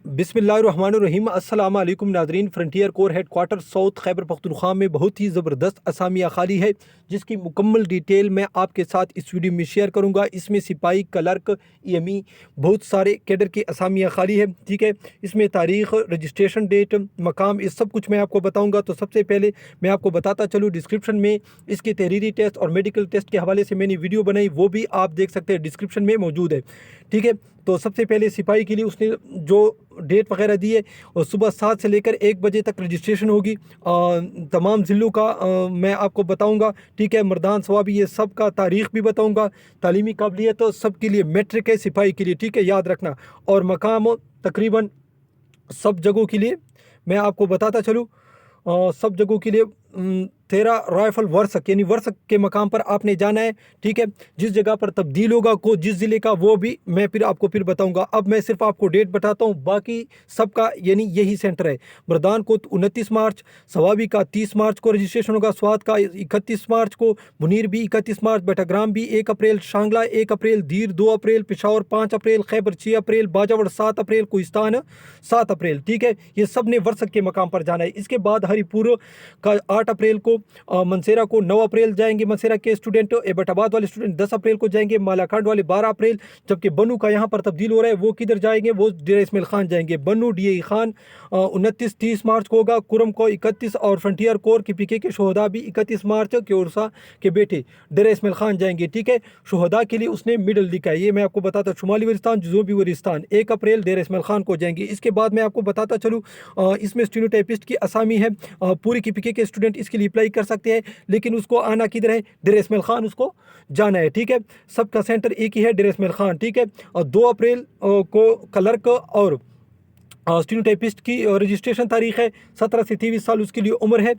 बिस्मिल्लाहिर्रहमानिर्रहीम। अस्सलाम वालेकुम नाज़रीन। Frontier core head quarter south Khyber Pakhtunkhwa में बहुत ही ज़बरदस्त असामियाँ खाली है, जिसकी मुकम्मल डिटेल मैं आपके साथ इस वीडियो में शेयर करूंगा। इसमें सिपाही, क्लर्क, EME बहुत सारे कैडर की असामियाँ खाली है। ठीक है, इसमें तारीख़, रजिस्ट्रेशन डेट, मकाम, इस सब कुछ मैं आपको बताऊँगा। तो सबसे पहले मैं आपको बताता चलूँ, डिस्क्रिप्शन में इसके तहरीरी टेस्ट और मेडिकल टेस्ट के हवाले से मैंने वीडियो बनाई, वो भी आप देख सकते हैं, डिस्क्रिप्शन में मौजूद है। ठीक है, तो सबसे पहले सिपाही के लिए उसने जो डेट वगैरह दी है, और सुबह 7 से लेकर 1 बजे तक रजिस्ट्रेशन होगी। तमाम ज़िलों का मैं आपको बताऊंगा। ठीक है, मर्दान सवाबी, ये सब का तारीख़ भी बताऊंगा। तालीमी काबिलियत तो सब के लिए मैट्रिक है सिपाही के लिए, ठीक है, याद रखना। और मकाम तकरीबन सब जगहों के लिए मैं आपको बताता चलूँ। सब जगहों के लिए 13 राइफल वर्षक यानी वर्षक के मकाम पर आपने जाना है। ठीक है, जिस जगह पर तब्दील होगा को जिस ज़िले का, वो भी मैं फिर आपको बताऊंगा। अब मैं सिर्फ आपको डेट बताता हूँ, बाकी सबका यानी यही सेंटर है। मर्दान को 29 मार्च, सवाबी का 30 मार्च को रजिस्ट्रेशन होगा, स्वात का 31 मार्च को, मुनीर भी 31 मार्च, बेटाग्राम भी 1 अप्रैल, शांगला 1 अप्रैल, दीर 2 अप्रैल, पिशावर 5 अप्रैल, खैबर 6 अप्रैल, बाजावड़ 7 अप्रैल, कोहिस्तान 7 अप्रैल। ठीक है, ये सब ने वर्षक के मकाम पर जाना है। इसके बाद हरिपुर का 8 अप्रैल को, मनसेरा को 9 अप्रैल जाएंगे मनसेरा के स्टूडेंट, एबटाबाद वाले स्टूडेंट 10 अप्रैल को जाएंगे, मालाकांड वाले 12 अप्रैल, जबकि बन्नू का यहाँ पर तब्दील हो रहा है, वो किधर जाएंगे, वो डेरा इस्माइल खान जाएंगे। बन्नू DI खान 29-30 मार्च को होगा, कुरम को 31, और फ्रंटियर कोर की PK के शोहदा भी 31 मार्च के उर्सा के बेटे डेरा इस्माइल खान जाएंगे। ठीक है, शोहदा के लिए उसने मिडल लिखा है, ये मैं आपको बताता। शुमाली वजिस्तान, जनूबी वजिस्तान 1 अप्रैल डेरा इस्माइल खान को जाएंगे। इसके बाद मैं आपको बताता चलूँ, इसमें स्टीनोटाइपिस्ट की असामी है, पूरी की PK के स्टूडेंट इसके लिए अप्लाई कर सकते हैं, लेकिन उसको आना किधर है, डेरा इस्माइल खान उसको जाना है। ठीक है, सबका सेंटर एक ही है, डेरा इस्माइल खान। ठीक है, और 2 अप्रैल को क्लर्क और स्टीनोटाइपिस्ट की रजिस्ट्रेशन तारीख है, 17 से 23 साल उसके लिए उम्र है।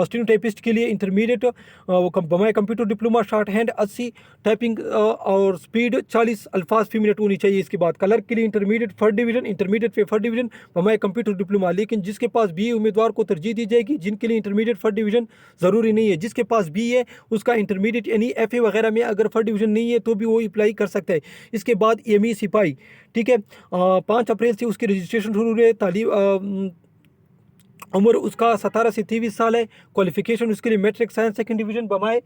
स्टीनोटाइपिस्ट के लिए इंटरमीडिएट बमाए computer diploma, shorthand 80, typing और स्पीड 40 अल्फाज फी मिनट होनी चाहिए। इसके बाद क्लर्क के लिए इंटरमीडिएट फर्स्ट डिवीजन, इंटरमीडिएट पे फर्स्ट डिवीजन, बमाए कंप्यूटर डिप्लोमा। लेकिन जिसके पास BE उम्मीदवार को तरजीह दी जाएगी, जिनके लिए इंटरमीडिएट फर्स्ट डिवीजन ज़रूरी नहीं है। जिसके पास BE है, उसका इंटरमीडिएट यानी FA वगैरह में अगर फर्स्ट डिवीजन नहीं है तो भी वो अप्लाई कर सकता है। इसके बाद EME सिपाही, ठीक है, 5 अप्रैल से उसकी रजिस्ट्रेशन शुरू हुई है। उम्र उसका 17 से 23 साल है। क्वालिफिकेशन उसके लिए मैट्रिक साइंस सेकंड डिवीजन, बमाए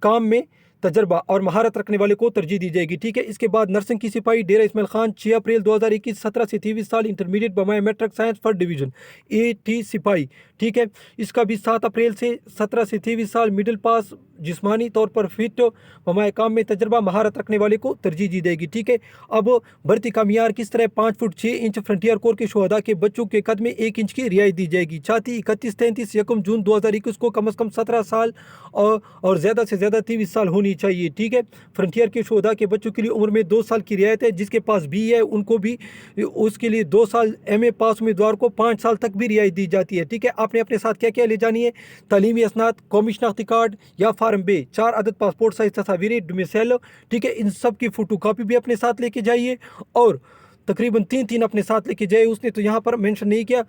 काम में तजर्बा और महारत रखने वाले को तरजीह दी जाएगी। ठीक है, इसके बाद नर्सिंग की सिपाही डेरा इस्माइल खान 6 अप्रैल 2021, 17 से 23 साल, इंटरमीडिएट बमाए matric science first division. AT सिपाही, ठीक है, इसका भी 7 अप्रैल से 17 से 23 साल, मिडिल पास, जिस्मानी तौर पर फिट, बमाए काम में तजर्बा, महारत रखने वाले को तरजीह दी जाएगी। ठीक है, अब भर्ती का मियार किस तरह, 5 फुट 6 इंच फ्रंटियर कोर के शोहदा के बच्चों के कद में 1 इंच की रियायत दी जाएगी। छाती 31-33 यकम जून 2021 को कम अज़ कम 17 साल और ज़्यादा से ज़्यादा 23 साल होनी चाहिए। ठीक है, फ्रंटियर के शोहदा के बच्चों के लिए उम्र में 2 साल की रियायत है। जिसके पास BE है उनको भी उसके लिए 2 साल, MA पास उम्मीदवार को 5 साल तक भी रियायत दी जाती है। ठीक है, आपने अपने साथ क्या क्या ले जानी है, तालीमी असनाद, कौमी शनाख्ती कार्ड या फार्म बे, 4 अदद पासपोर्ट साइज तस्वीरें, डोमिसाइल, ठीक है, इन सब की फ़ोटो कापी भी अपने साथ लेके जाइए, और तकरीबन 3 अपने साथ लेके जाए। उसने तो यहाँ पर मेंशन नहीं किया।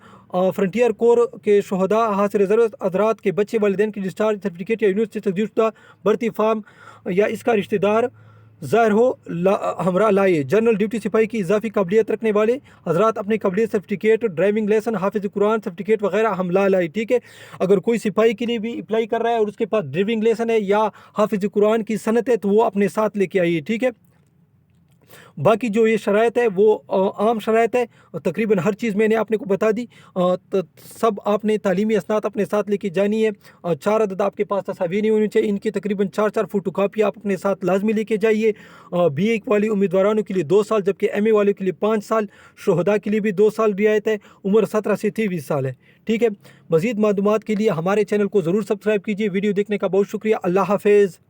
फ्रंटियर कोर के शोहदा, हासिल ज़रूरत हज़रात के बच्चे, वालिदैन की डिस्चार्ज सर्टिफिकेट या यूनिवर्सिटी से तस्दीक़शुदा भर्ती फार्म या इसका रिश्तेदार ज़ाहिर हो हमरा लाए। जनरल ड्यूटी सिपाही की इजाफी काबिलियत रखने वाले हजरात अपने काबिलियत सर्टिफिकेट, ड्राइविंग लाइसेंस, हाफिज़ कुरान सर्टिफिकेट वगैरह हम लाए। ठीक है, अगर कोई सिपाही के लिए भी अप्लाई कर रहा है और उसके पास ड्राइविंग लाइसेंस है या हाफिज़ कुरान की सनत है, तो वो अपने साथ लेके आइए। ठीक है, बाकी जो ये शराइत है वो आम शराइत है, और तकरीबन हर चीज़ मैंने आपने को बता दी। तो सब आपने तालीमी असनाद अपने साथ लेके जानी है, और 4 अदद आपके पास तस्वीर नहीं होनी चाहिए। इनकी तकरीबन 4 फ़ोटो कापी आप अपने साथ लाजमी लेके जाइए। BA वाली उम्मीदवारों के लिए 2 साल, जबकि MA वालों के लिए 5 साल, शोहदा के लिए भी 2 साल रियायत है। उम्र 17 से 23 साल है। ठीक है, मज़ीद मालूमात के लिए हमारे चैनल को ज़रूर सब्सक्राइब कीजिए। वीडियो देखने का बहुत शुक्रिया। अल्लाह हाफ़िज़।